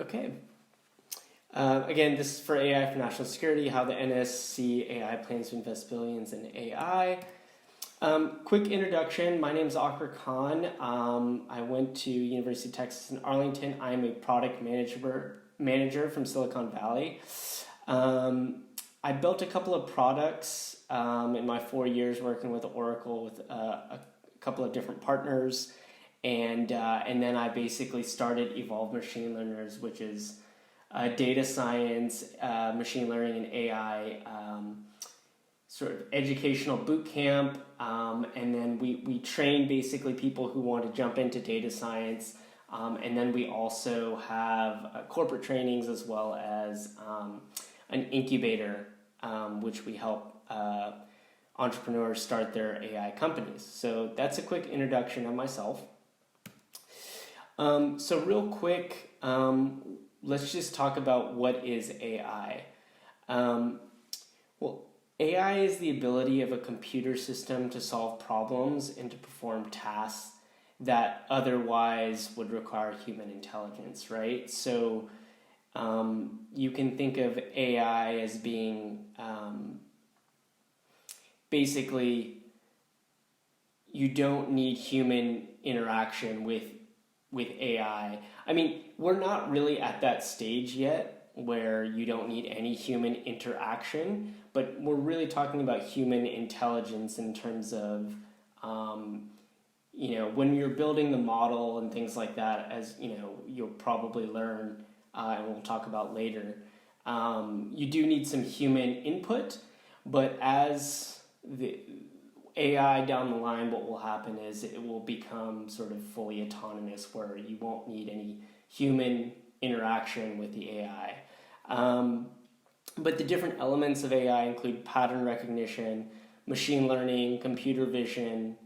Okay. Again, this is for AI for national security, how the NSCAI plans to invest billions in AI. Quick introduction, my name is Akbar Khan. I went to University of Texas in Arlington. I am a product manager from Silicon Valley. I built a couple of products in my 4 years working with Oracle with a couple of different partners. And then I basically started Evolve Machine Learners, which is data science, machine learning, and AI sort of educational bootcamp. And then we train basically people who want to jump into data science. And then we also have corporate trainings as well as an incubator, which we help entrepreneurs start their AI companies. So that's a quick introduction of myself. So real quick, let's just talk about what is AI. Well, AI is the ability of a computer system to solve problems and to perform tasks that otherwise would require human intelligence, right? So you can think of AI as being basically you don't need human interaction with AI. I mean, we're not really at that stage yet where you don't need any human interaction, but we're really talking about human intelligence in terms of, when you're building the model and things like that, as you'll probably learn, and we'll talk about later, you do need some human input, but as the AI down the line, what will happen is it will become sort of fully autonomous where you won't need any human interaction with the AI. But the different elements of AI include pattern recognition, machine learning, computer vision,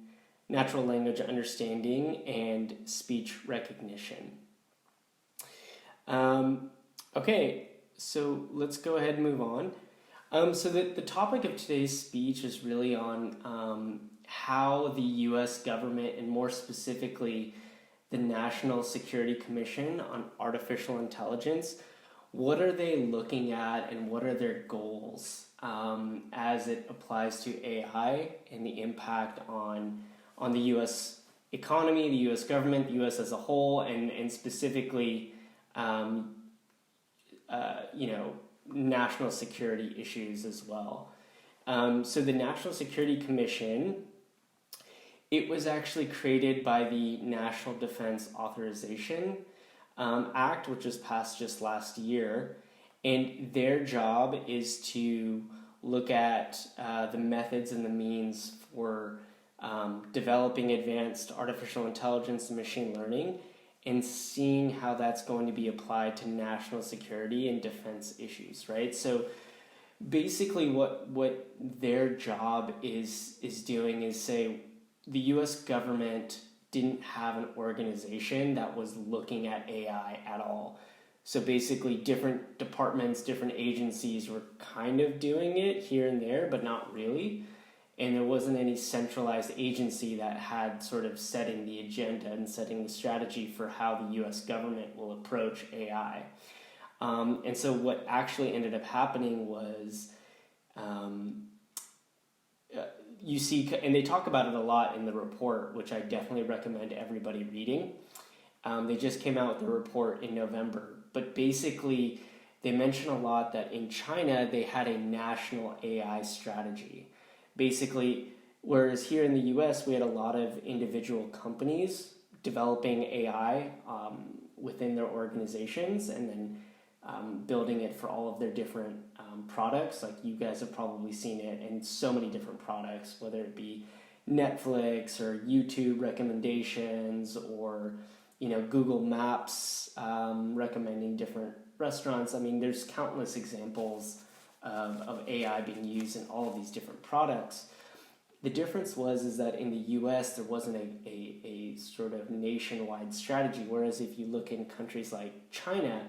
natural language understanding, and speech recognition. Okay, so let's go ahead and move on. So the topic of today's speech is really on how the U.S. government, and more specifically the National Security Commission on Artificial Intelligence, what are they looking at and what are their goals as it applies to AI and the impact on the U.S. economy, the U.S. government, the U.S. as a whole, and specifically, national security issues as well. So the National Security Commission, it was actually created by the National Defense Authorization Act, which was passed just last year, and their job is to look at the methods and the means for developing advanced artificial intelligence and machine learning, and seeing how that's going to be applied to national security and defense issues, right? So basically what their job is doing is say the US government didn't have an organization that was looking at AI at all. So basically different departments, different agencies were kind of doing it here and there, but not really. And there wasn't any centralized agency that had sort of setting the agenda and setting the strategy for how the U.S. government will approach AI. And so what actually ended up happening was you see, and they talk about it a lot in the report, which I definitely recommend everybody reading. They just came out with the report in November. But basically, they mention a lot that in China, they had a national AI strategy. Basically, whereas here in the US, we had a lot of individual companies developing AI within their organizations and then building it for all of their different products. Like you guys have probably seen it in so many different products, whether it be Netflix or YouTube recommendations or Google Maps recommending different restaurants. I mean, there's countless examples of AI being used in all of these different products. The difference is that in the US there wasn't a sort of nationwide strategy, whereas if you look in countries like China,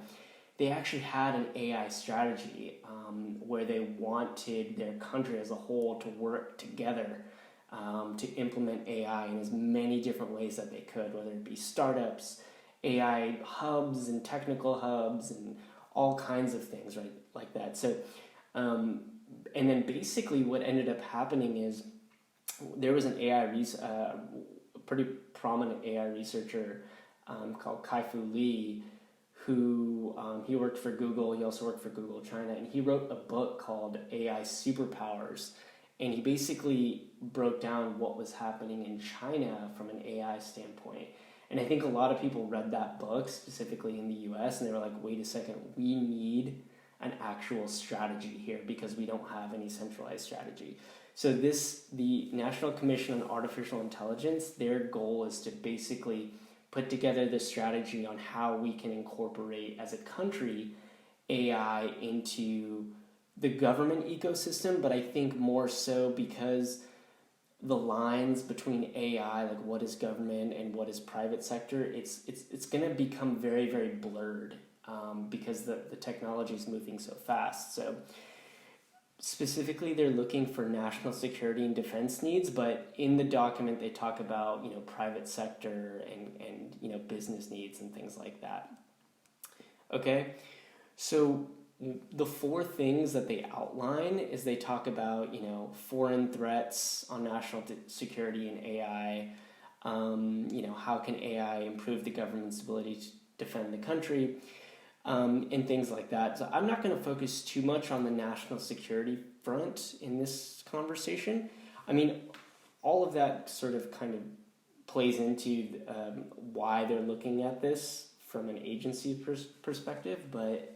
they actually had an AI strategy where they wanted their country as a whole to work together to implement AI in as many different ways that they could, whether it be startups AI hubs and technical hubs and all kinds of things, right, like that. So, and then basically what ended up happening is there was an pretty prominent AI researcher called Kai-Fu Lee, who he worked for Google. He also worked for Google China, and he wrote a book called AI Superpowers. And he basically broke down what was happening in China from an AI standpoint. And I think a lot of people read that book, specifically in the US, and they were like, wait a second, we need an actual strategy here because we don't have any centralized strategy. So the National Commission on Artificial Intelligence, their goal is to basically put together the strategy on how we can incorporate as a country AI into the government ecosystem, but I think more so because the lines between AI, like what is government and what is private sector, it's going to become very, very blurred because the technology is moving so fast. So specifically, they're looking for national security and defense needs, but in the document they talk about, you know, private sector and you know, business needs and things like that. Okay, so the four things that they outline is they talk about, you know, foreign threats on national security and AI. You know, how can AI improve the government's ability to defend the country, and things like that. So I'm not going to focus too much on the national security front in this conversation. I mean, all of that sort of kind of plays into why they're looking at this from an agency perspective, but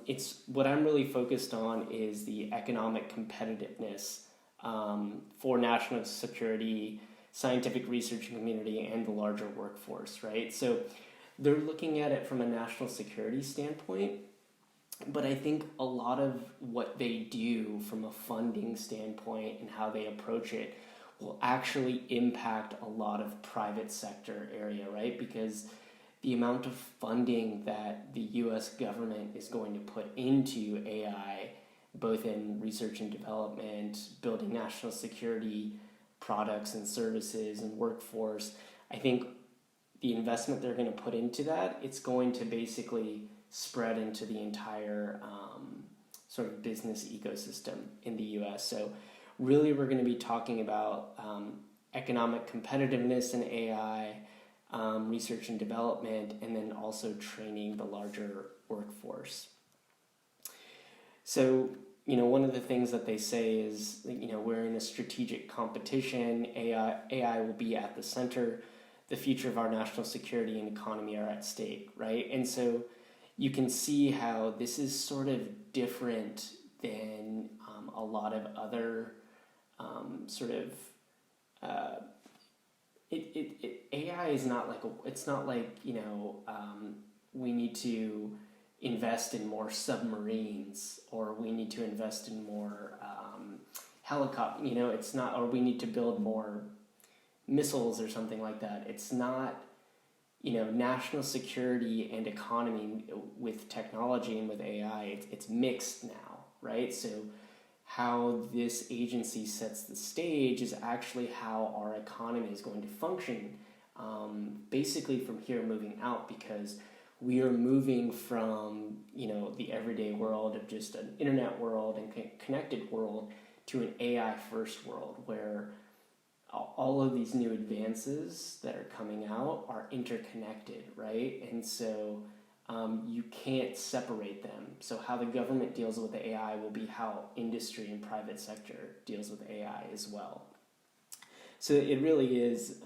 it's what I'm really focused on is the economic competitiveness for national security, scientific research community, and the larger workforce, right? So they're looking at it from a national security standpoint, but I think a lot of what they do from a funding standpoint and how they approach it will actually impact a lot of private sector area, right? Because the amount of funding that the US government is going to put into AI, both in research and development, building national security products and services and workforce, I think the investment they're going to put into that, it's going to basically spread into the entire sort of business ecosystem in the US. So really we're going to be talking about economic competitiveness in AI, research and development, and then also training the larger workforce. So, you know, one of the things that they say is, you know, we're in a strategic competition. AI will be at the center. The future of our national security and economy are at stake, right? And so you can see how this is sort of different than a lot of other AI is not like it's not like, you know, we need to invest in more submarines or we need to invest in more helicopter, you know, it's not, or we need to build more missiles or something like that. It's not, you know, national security and economy with technology and with AI, it's mixed now, right? So how this agency sets the stage is actually how our economy is going to function, basically from here moving out, because we are moving from, you know, the everyday world of just an internet world and connected world to an AI first world where all of these new advances that are coming out are interconnected, right? And so you can't separate them. So how the government deals with the AI will be how industry and private sector deals with AI as well. So it really is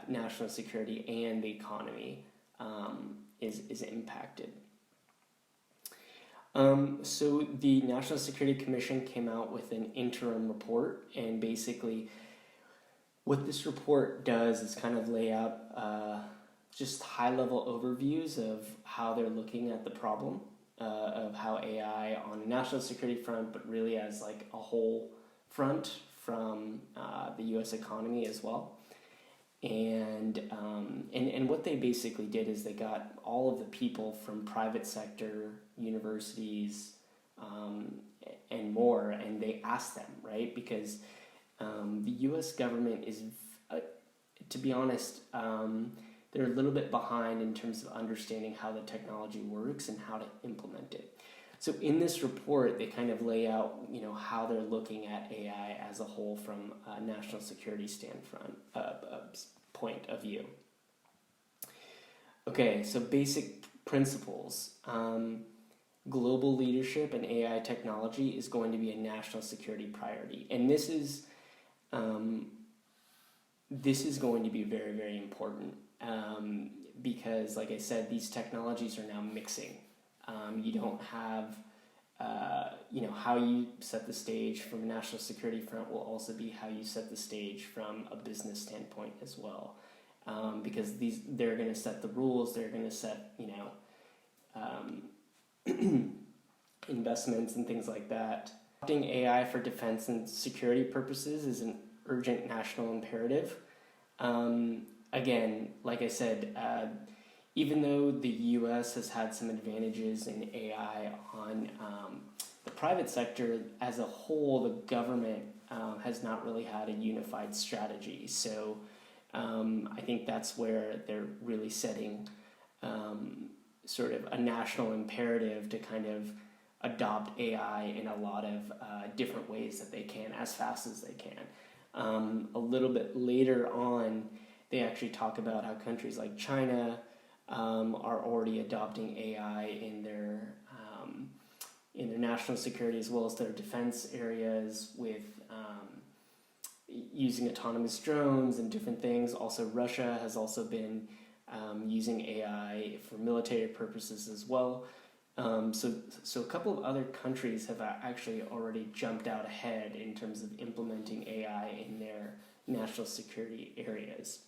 national security and the economy is impacted. So the National Security Commission came out with an interim report, and basically what this report does is kind of lay out just high-level overviews of how they're looking at the problem of how AI on a national security front, but really as like a whole front from the U.S. economy as well. And what they basically did is they got all of the people from private sector, universities, and more, and they asked them, right? Because the U.S. government is, to be honest, they're a little bit behind in terms of understanding how the technology works and how to implement it. So in this report, they kind of lay out, how they're looking at AI as a whole from a national security point of view. Okay, so basic principles. Global leadership in AI technology is going to be a national security priority, and this is going to be very, very important because, like I said, these technologies are now mixing. You don't have, how you set the stage from a national security front will also be how you set the stage from a business standpoint as well. Because they're going to set the rules, they're going to set, investments and things like that. Adopting AI for defense and security purposes is an urgent national imperative. Again, like I said, even though the U.S. has had some advantages in AI on the private sector, as a whole, the government has not really had a unified strategy. So I think that's where they're really setting sort of a national imperative to kind of adopt AI in a lot of different ways that they can, as fast as they can. A little bit later on, they actually talk about how countries like China are already adopting AI in their national security as well as their defense areas with using autonomous drones and different things. Also, Russia has also been using AI for military purposes as well. So a couple of other countries have actually already jumped out ahead in terms of implementing AI in their national security areas.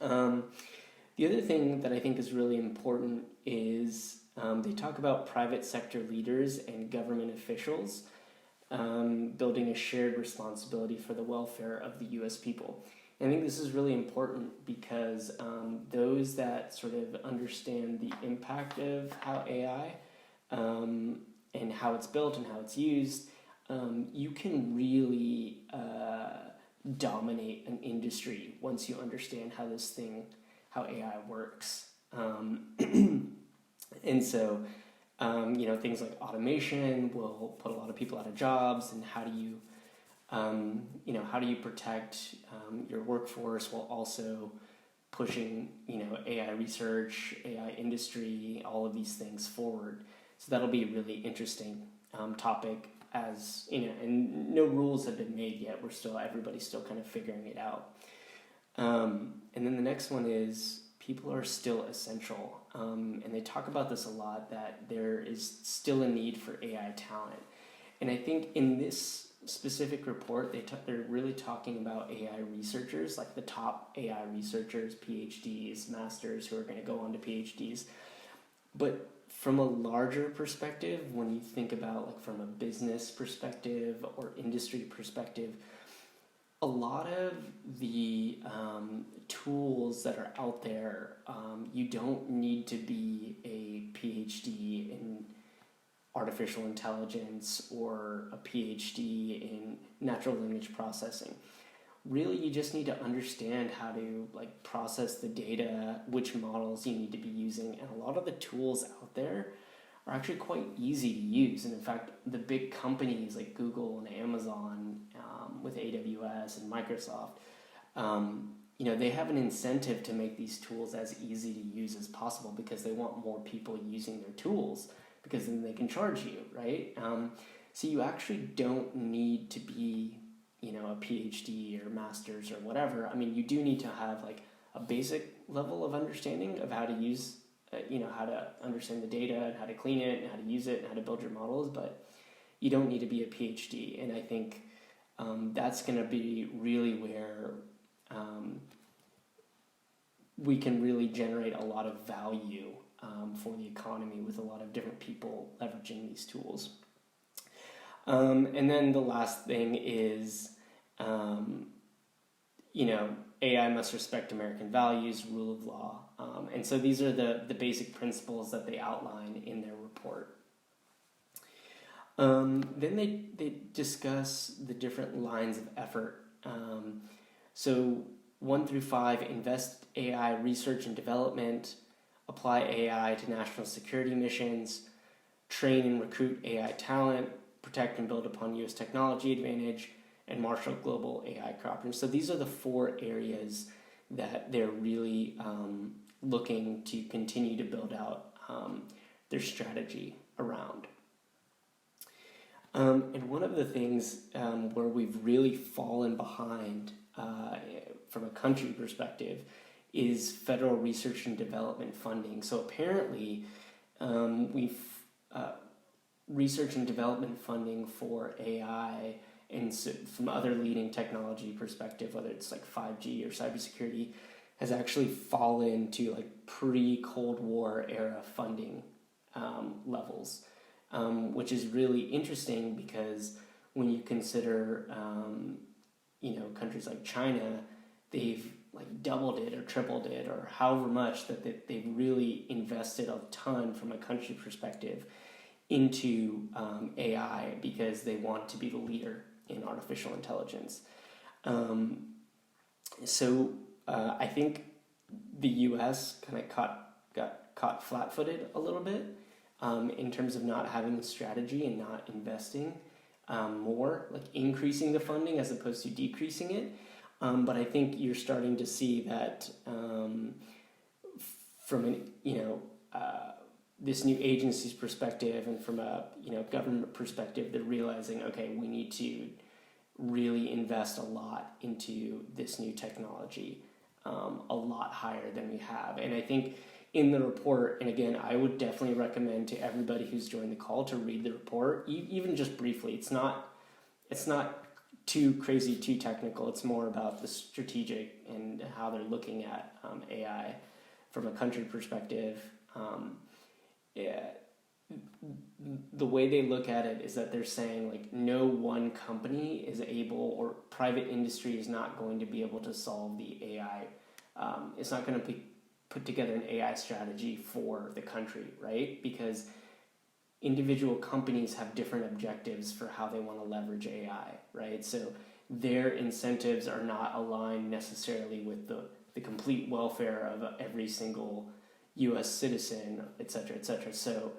The other thing that I think is really important is they talk about private sector leaders and government officials building a shared responsibility for the welfare of the U.S. people. I think this is really important because those that sort of understand the impact of how AI and how it's built and how it's used, you can really dominate an industry once you understand how AI works. And so, things like automation will put a lot of people out of jobs, and how do you protect your workforce while also pushing, AI research, AI industry, all of these things forward. So that'll be a really interesting topic, as and no rules have been made yet. Everybody's still kind of figuring it out. And then the next one is people are still essential, and they talk about this a lot, that there is still a need for AI talent. And I think in this specific report, they're really talking about AI researchers, like the top AI researchers, PhDs, masters who are going to go on to PhDs. But from a larger perspective, when you think about like from a business perspective or industry perspective, a lot of the tools that are out there, you don't need to be a PhD in artificial intelligence or a PhD in natural language processing. Really, you just need to understand how to process the data, which models you need to be using, and a lot of the tools out there are actually quite easy to use. And in fact, the big companies like Google and Amazon, with AWS and Microsoft, they have an incentive to make these tools as easy to use as possible because they want more people using their tools, because then they can charge you, right? So you actually don't need to be, a PhD or master's or whatever. I mean, you do need to have a basic level of understanding of how to use, how to understand the data and how to clean it and how to use it and how to build your models, but you don't need to be a PhD. And I think that's going to be really where we can really generate a lot of value for the economy with a lot of different people leveraging these tools. And then the last thing is, AI must respect American values, rule of law. And so these are the basic principles that they outline in their report. Then they discuss the different lines of effort. So 1 through 5, invest AI research and development, apply AI to national security missions, train and recruit AI talent, protect and build upon U.S. technology advantage, and marshal global AI cooperation. So these are the 4 areas that they're really looking to continue to build out their strategy around. And one of the things where we've really fallen behind from a country perspective is federal research and development funding. So apparently we've research and development funding for AI and so from other leading technology perspective, whether it's like 5G or cybersecurity, has actually fallen to like pre-Cold War era funding levels, which is really interesting because when you consider, countries like China, they've like doubled it or tripled it or however much that they've really invested a ton from a country perspective into AI because they want to be the leader in artificial intelligence. So I think the U.S. kind of got caught flat-footed a little bit in terms of not having a strategy and not investing more, like increasing the funding as opposed to decreasing it. But I think you're starting to see that from an this new agency's perspective and from a government perspective, they're realizing, okay, we need to really invest a lot into this new technology, a lot higher than we have. And I think in the report, and again, I would definitely recommend to everybody who's joined the call to read the report, even just briefly. It's not too crazy, too technical. It's more about the strategic and how they're looking at AI from a country perspective. The way they look at it is that they're saying like no one company is able, or private industry is not going to be able to solve the AI. It's not going to put together an AI strategy for the country, right? Because individual companies have different objectives for how they want to leverage AI, right? So their incentives are not aligned necessarily with the complete welfare of every single U.S. citizen, et cetera, et cetera. So,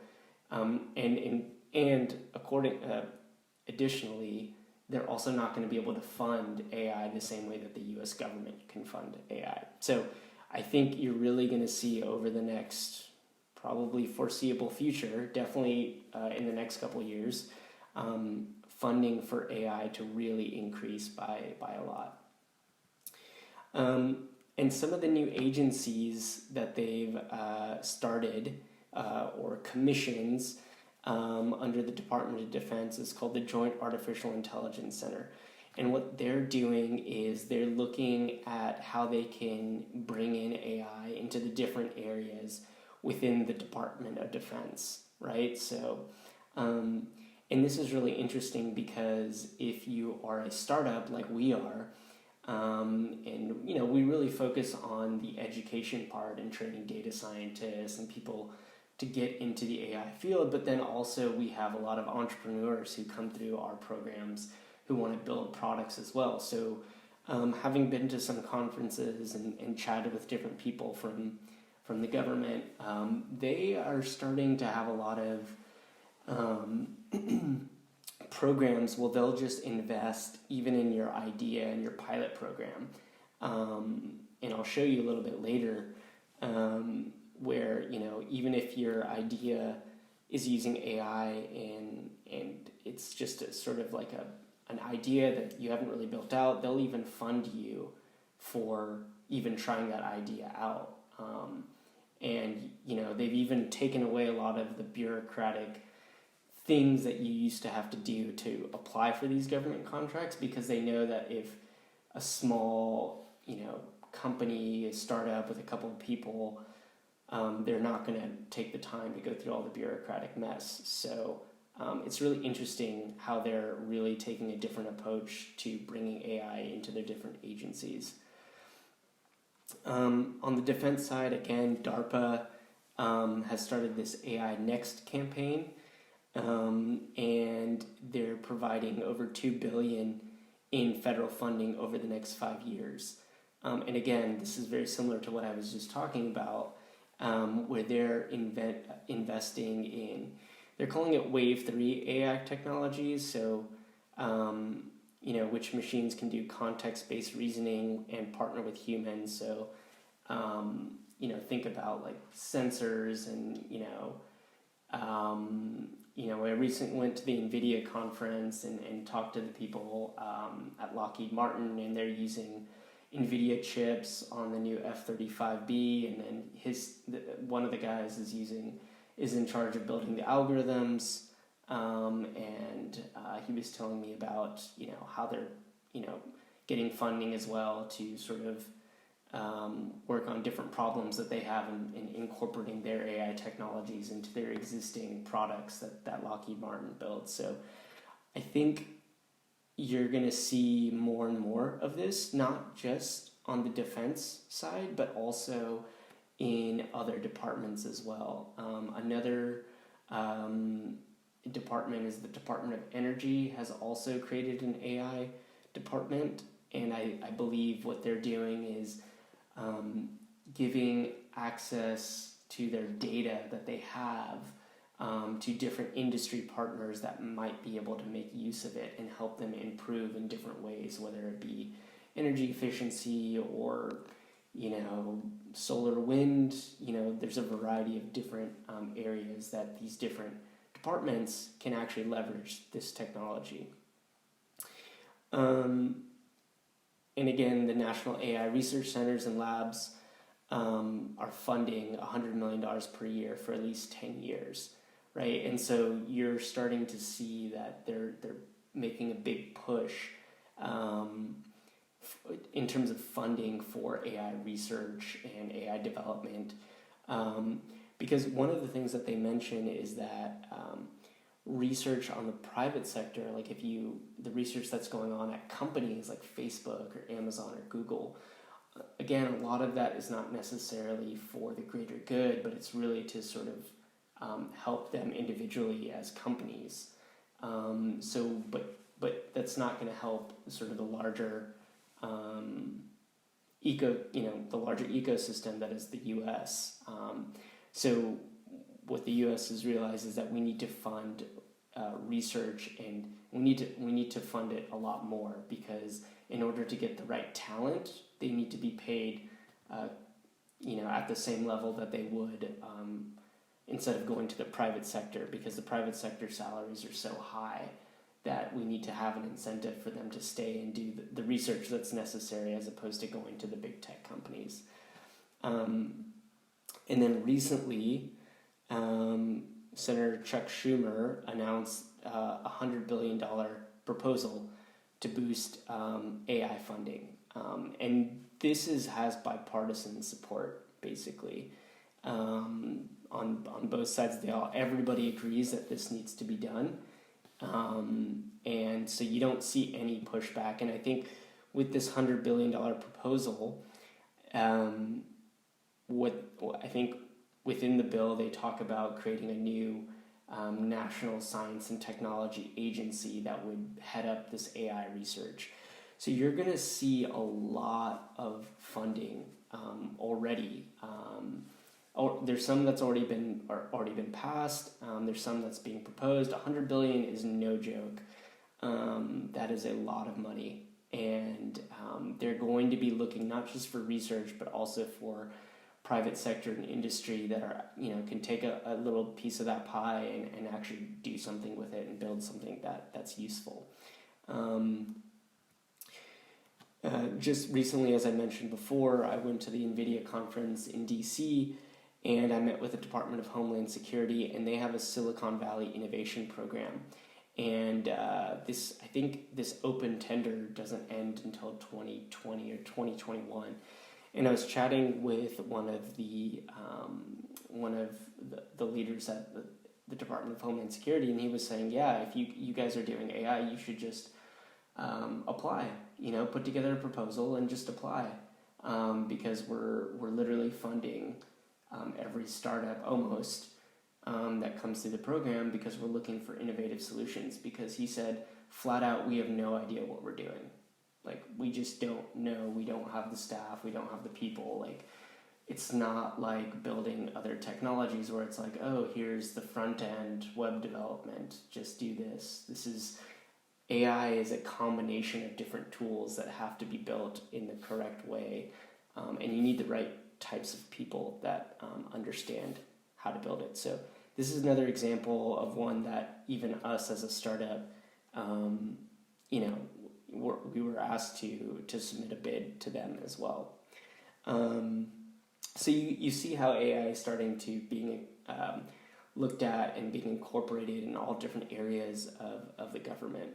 additionally, they're also not going to be able to fund AI the same way that the U.S. government can fund AI. So I think you're really going to see over the next probably foreseeable future, definitely in the next couple of years, funding for AI to really increase by a lot. And some of the new agencies that they've started or commissions under the Department of Defense is called the Joint Artificial Intelligence Center. And what they're doing is they're looking at how they can bring in AI into the different areas within the Department of Defense, right? So, and this is really interesting because if you are a startup like we are, and we really focus on the education part and training data scientists and people to get into the AI field, but then also we have a lot of entrepreneurs who come through our programs who want to build products as well. So having been to some conferences and chatted with different people from the government, they are starting to have a lot of programs. Well, they'll just invest even in your idea and your pilot program. And I'll show you a little bit later where, even if your idea is using AI and it's just a sort of like an idea that you haven't really built out, they'll even fund you for even trying that idea out. And they've even taken away a lot of the bureaucratic things that you used to have to do to apply for these government contracts, because they know that if a small, company, a startup with a couple of people, they're not going to take the time to go through all the bureaucratic mess. So it's really interesting how they're really taking a different approach to bringing AI into their different agencies. On the defense side, again, DARPA has started this AI Next campaign, and they're providing over $2 billion in federal funding over the next 5 years And again, this is very similar to what I was just talking about, where they're investing in, they're calling it Wave 3 AI technologies. So, which machines can do context-based reasoning and partner with humans. So, think about like sensors and, I recently went to the NVIDIA conference and talked to the people at Lockheed Martin, and they're using NVIDIA chips on the new F-35B, and then one of the guys is in charge of building the algorithms, and he was telling me about how they're getting funding as well to sort of work on different problems that they have in incorporating their AI technologies into their existing products that Lockheed Martin builds. So I think you're going to see more and more of this, not just on the defense side, but also in other departments as well. Another department is the Department of Energy has also created an AI department, and I believe what they're doing is giving access to their data that they have to different industry partners that might be able to make use of it and help them improve in different ways, whether it be energy efficiency or solar, wind. There's a variety of different areas that these different departments can actually leverage this technology. And again, the National AI Research Centers and Labs are funding $100 million per year for at least 10 years, right? And so you're starting to see that they're making a big push in terms of funding for AI research and AI development, because one of the things that they mention is that research on the private sector, like the research that's going on at companies like Facebook or Amazon or Google, again, a lot of that is not necessarily for the greater good, but it's really to sort of help them individually as companies. But that's not going to help sort of the larger the larger ecosystem that is the U.S. So what the U.S. has realized is that we need to fund research, and we need to fund it a lot more, because in order to get the right talent, they need to be paid at the same level that they would instead of going to the private sector, because the private sector salaries are so high that we need to have an incentive for them to stay and do the research that's necessary, as opposed to going to the big tech companies. And then recently, Senator Chuck Schumer announced a $100 billion proposal to boost AI funding. And this has bipartisan support, basically. On both sides of the aisle, everybody agrees that this needs to be done. And so you don't see any pushback. And I think with this $100 billion proposal, within the bill, they talk about creating a new national science and technology agency that would head up this AI research. So you're going to see a lot of funding already. There's some that's already been passed. There's some that's being proposed. $100 billion is no joke. That is a lot of money, and they're going to be looking not just for research, but also for private sector and industry that are can take a little piece of that pie and actually do something with it and build something that's useful. Just recently, as I mentioned before, I went to the NVIDIA conference in DC, and I met with the Department of Homeland Security, and they have a Silicon Valley Innovation Program. And I think this open tender doesn't end until 2020 or 2021. And I was chatting with one of the leaders at the Department of Homeland Security, and he was saying, yeah, if you guys are doing AI, you should just apply. Put together a proposal and just apply, because we're literally funding every startup almost that comes through the program, because we're looking for innovative solutions. Because he said flat out, we have no idea what we're doing. Like, we just don't know. We don't have the staff. We don't have the people. Like, it's not like building other technologies where it's like, oh, here's the front end web development. Just do this. AI is a combination of different tools that have to be built in the correct way. And you need the right types of people that understand how to build it. So this is another example of one that even us as a startup, we were asked to submit a bid to them as well. So you see how AI is starting to being looked at and being incorporated in all different areas of the government.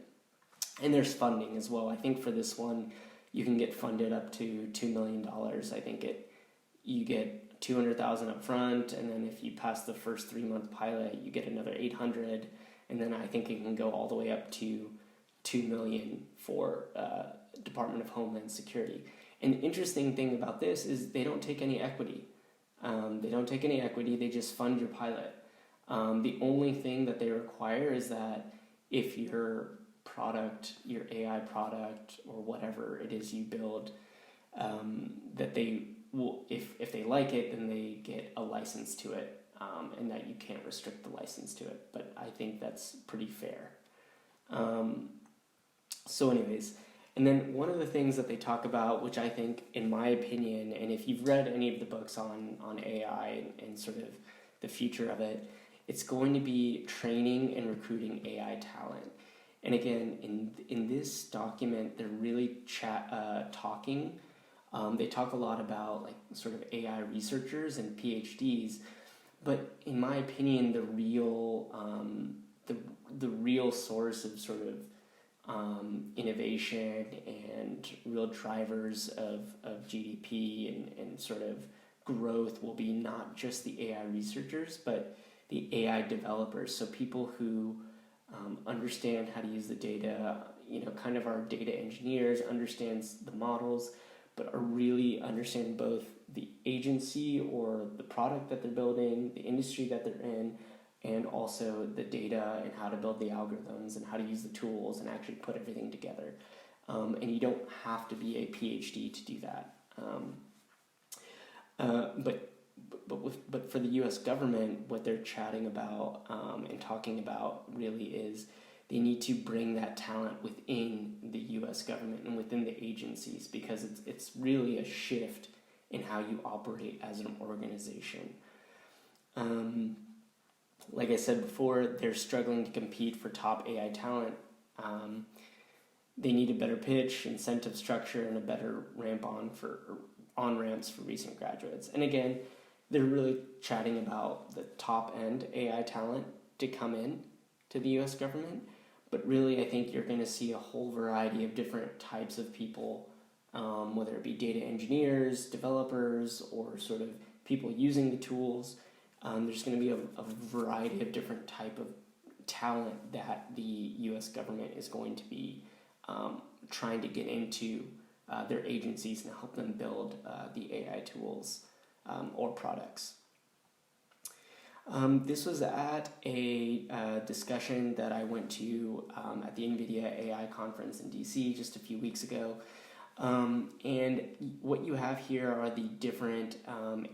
And there's funding as well. I think for this one, you can get funded up to $2 million. I think you get $200,000 up front, and then if you pass the first 3-month pilot, you get another $800,000, and then I think it can go all the way up to $2 million for Department of Homeland Security. And the interesting thing about this is they don't take any equity. They just fund your pilot. The only thing that they require is that if your product, your AI product, or whatever it is you build, that they will, if they like it, then they get a license to it, and that you can't restrict the license to it. But I think that's pretty fair. So anyways, and then one of the things that they talk about, which I think, in my opinion, and if you've read any of the books on AI and sort of the future of it, it's going to be training and recruiting AI talent. And again, in this document, they're really talking. They talk a lot about like sort of AI researchers and PhDs, but in my opinion, the real source of sort of innovation and real drivers of GDP and sort of growth will be not just the AI researchers, but the AI developers. So people who understand how to use the data, kind of our data engineers, understands the models, but are really understand both the agency or the product that they're building, the industry that they're in, and also the data and how to build the algorithms and how to use the tools and actually put everything together. And you don't have to be a PhD to do that. But for the U.S. government, what they're chatting about and talking about really is they need to bring that talent within the U.S. government and within the agencies, because it's really a shift in how you operate as an organization. Like I said before, they're struggling to compete for top AI talent. They need a better pitch, incentive structure, and a better on-ramps for recent graduates. And again, they're really chatting about the top-end AI talent to come in to the U.S. government. But really, I think you're going to see a whole variety of different types of people, whether it be data engineers, developers, or sort of people using the tools. There's going to be a variety of different type of talent that the U.S. government is going to be trying to get into their agencies and help them build the AI tools or products. This was at a discussion that I went to at the NVIDIA AI conference in DC just a few weeks ago. And what you have here are the different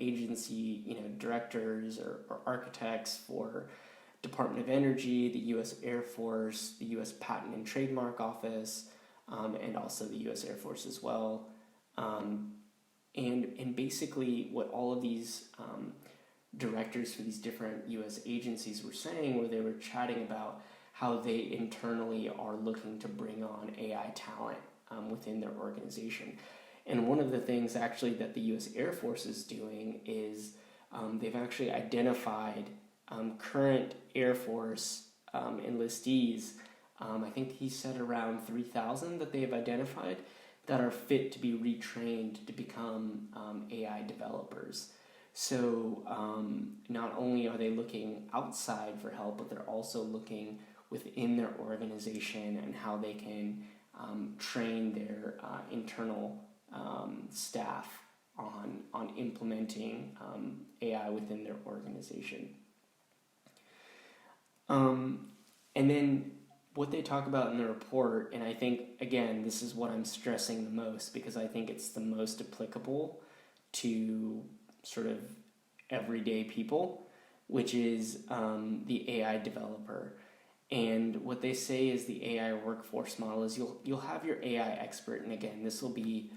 agency, directors or architects for Department of Energy, the U.S. Air Force, the U.S. Patent and Trademark Office, and also the U.S. Air Force as well. And basically what all of these directors for these different U.S. agencies were saying, where they were chatting about how they internally are looking to bring on AI talent within their organization. And one of the things actually that the U.S. Air Force is doing is they've actually identified current Air Force enlistees. I think he said around 3,000 that they have identified that are fit to be retrained to become AI developers. So not only are they looking outside for help, but they're also looking within their organization and how they can train their internal staff on implementing AI within their organization. And then what they talk about in the report, and I think, again, this is what I'm stressing the most because I think it's the most applicable to sort of everyday people, which is the AI developer. And what they say is the AI workforce model is you'll have your AI expert, and again, this will be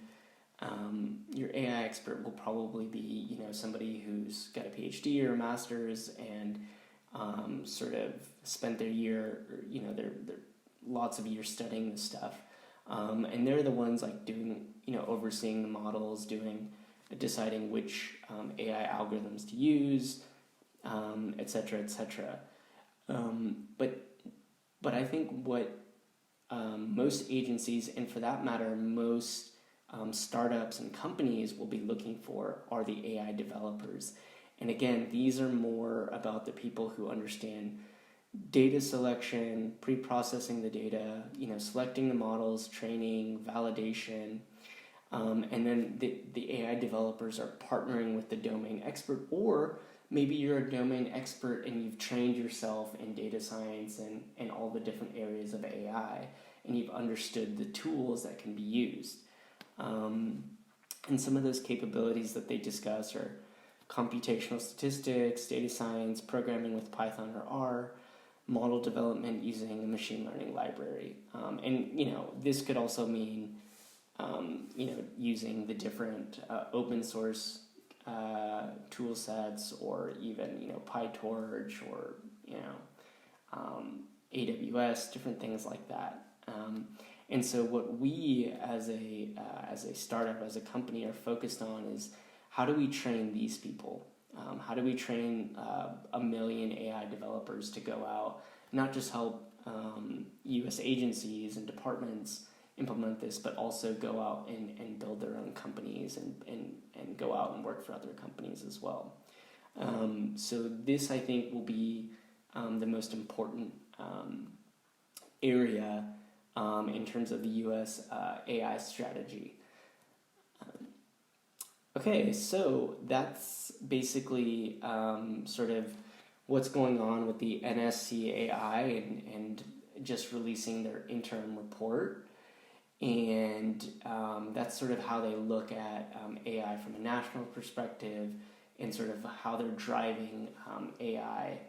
your AI expert will probably be somebody who's got a PhD or a master's and sort of spent their year, they're lots of years studying this stuff, and they're the ones like doing overseeing the models, deciding which AI algorithms to use, etc., etc. But I think what most agencies, and for that matter, most startups and companies will be looking for are the AI developers. And again, these are more about the people who understand data selection, pre-processing the data, selecting the models, training, validation, and then the AI developers are partnering with the domain expert, or maybe you're a domain expert and you've trained yourself in data science and all the different areas of AI, and you've understood the tools that can be used. And some of those capabilities that they discuss are computational statistics, data science, programming with Python or R, model development using a machine learning library. And this could also mean using the different open source tool sets, or even PyTorch, or AWS, different things like that. And so what we as a startup, as a company, are focused on is how do we train these people? How do we train 1 million AI developers to go out, not just help U.S. agencies and departments implement this, but also go out and build their own companies and go out and work for other companies as well. So this, I think, will be the most important area in terms of the U.S. AI strategy. Okay, so that's basically sort of what's going on with the NSCAI and just releasing their interim report. And that's sort of how they look at AI from a national perspective, and sort of how they're driving AI,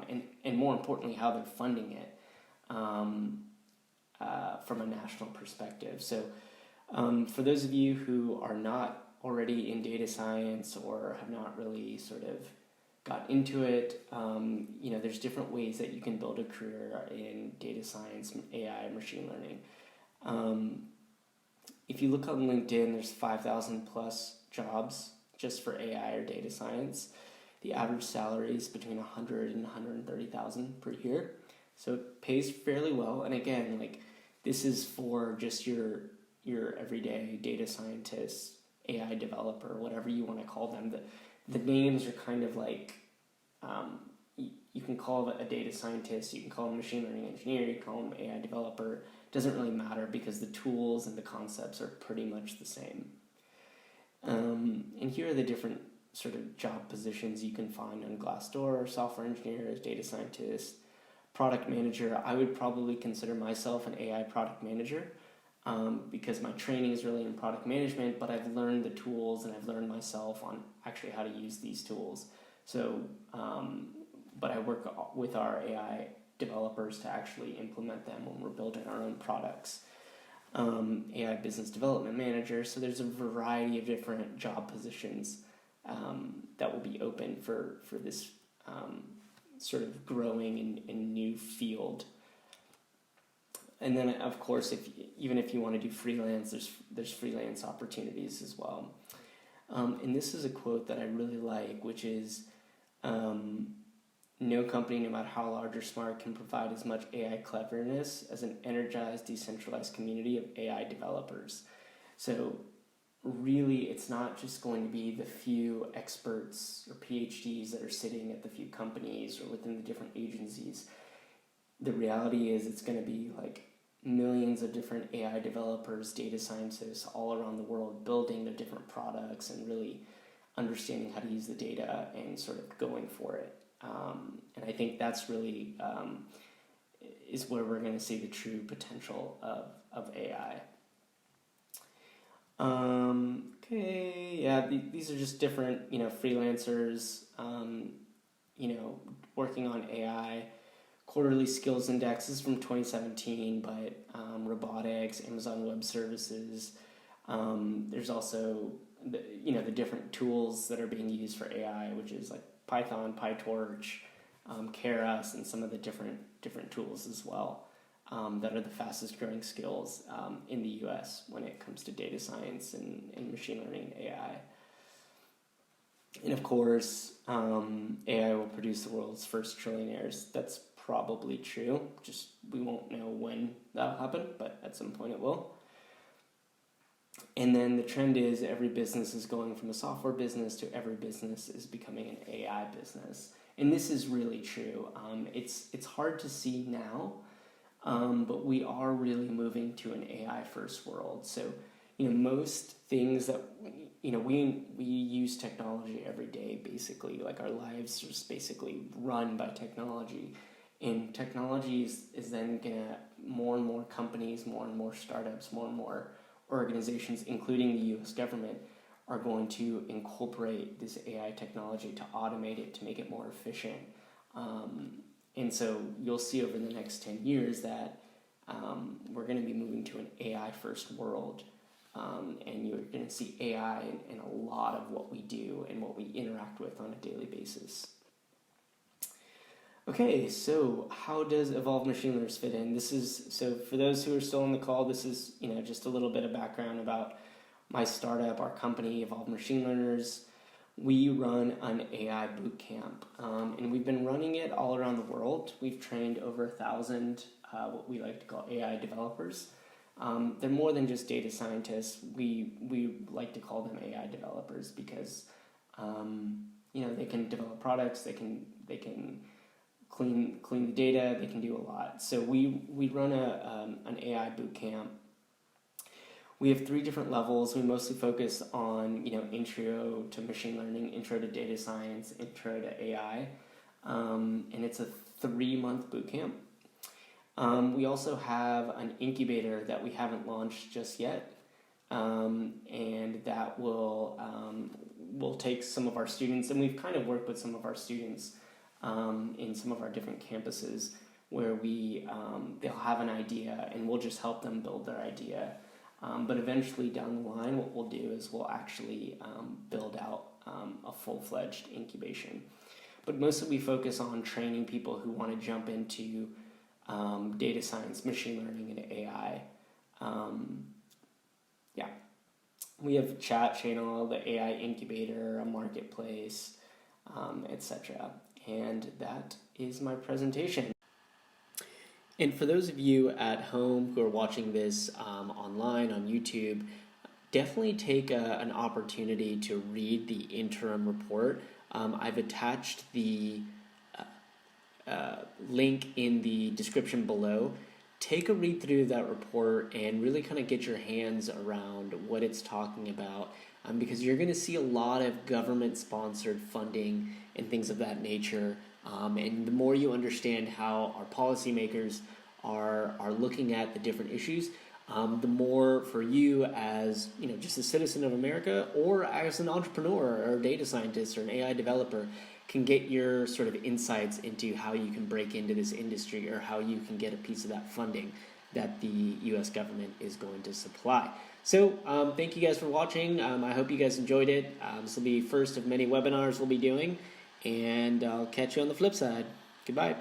and more importantly, how they're funding it from a national perspective. So for those of you who are not already in data science or have not really sort of got into it, there's different ways that you can build a career in data science, AI, machine learning. If you look on LinkedIn, there's 5,000 plus jobs just for AI or data science. The average salary is between 100 and 130,000 per year, so it pays fairly well. And again, like, this is for just your everyday data scientist, AI developer, whatever you want to call them. The names are kind of like, you can call it a data scientist, you can call him a machine learning engineer, you can call him AI developer. It doesn't really matter because the tools and the concepts are pretty much the same. And here are the different sort of job positions you can find on Glassdoor: software engineers, data scientist, product manager. I would probably consider myself an AI product manager because my training is really in product management, but I've learned the tools and I've learned myself on actually how to use these tools. So, but I work with our AI developers to actually implement them when we're building our own products. AI business development manager. So there's a variety of different job positions that will be open for this sort of growing and new field. And then, of course, even if you want to do freelance, there's freelance opportunities as well. And this is a quote that I really like, which is, no company, no matter how large or smart, can provide as much AI cleverness as an energized, decentralized community of AI developers. So really, it's not just going to be the few experts or PhDs that are sitting at the few companies or within the different agencies. The reality is it's going to be like millions of different AI developers, data scientists all around the world building their different products and really understanding how to use the data and sort of going for it. And I think that's really is where we're going to see the true potential of AI. Okay, yeah, these are just different, freelancers, working on AI. Quarterly skills indexes from 2017, but robotics, Amazon Web Services. There's also the different tools that are being used for AI, which is like Python, PyTorch, Keras, and some of the different tools as well that are the fastest growing skills in the U.S. when it comes to data science and machine learning and AI. And of course, AI will produce the world's first trillionaires. That's probably true. Just we won't know when that'll happen, but at some point it will. And then the trend is every business is going from a software business to every business is becoming an AI business. And this is really true. It's hard to see now, but we are really moving to an AI first world. So, most things that, we use technology every day, basically. Like our lives are just basically run by technology. And technology is then going to, more and more companies, more and more startups, more and more organizations, including the U.S. government, are going to incorporate this AI technology to automate it, to make it more efficient. And so you'll see over the next 10 years that we're going to be moving to an AI-first world. And you're going to see AI in a lot of what we do and what we interact with on a daily basis. Okay, so how does Evolved Machine Learners fit in? So for those who are still on the call, this is just a little bit of background about my startup, our company, Evolved Machine Learners. We run an AI bootcamp, and we've been running it all around the world. We've trained over 1,000 what we like to call AI developers. They're more than just data scientists. We like to call them AI developers because they can develop products, they can clean the data, they can do a lot. So we run an AI bootcamp. We have 3 different levels. We mostly focus on intro to machine learning, intro to data science, intro to AI, and it's a 3-month bootcamp. We also have an incubator that we haven't launched just yet, and that will take some of our students, and we've kind of worked with some of our students in some of our different campuses where they'll have an idea and we'll just help them build their idea. But eventually down the line, what we'll do is we'll actually build out a full-fledged incubation. But mostly we focus on training people who want to jump into data science, machine learning, and AI. We have a chat channel, the AI Incubator, a marketplace, etc. And that is my presentation. And for those of you at home who are watching this online on YouTube, definitely take an opportunity to read the interim report. I've attached the link in the description below. Take a read through that report and really kind of get your hands around what it's talking about, because you're going to see a lot of government-sponsored funding and things of that nature. And the more you understand how our policymakers are looking at the different issues, the more for you as just a citizen of America or as an entrepreneur or a data scientist or an AI developer can get your sort of insights into how you can break into this industry or how you can get a piece of that funding that the U.S. government is going to supply. So thank you guys for watching. I hope you guys enjoyed it. This will be first of many webinars we'll be doing, and I'll catch you on the flip side. Goodbye.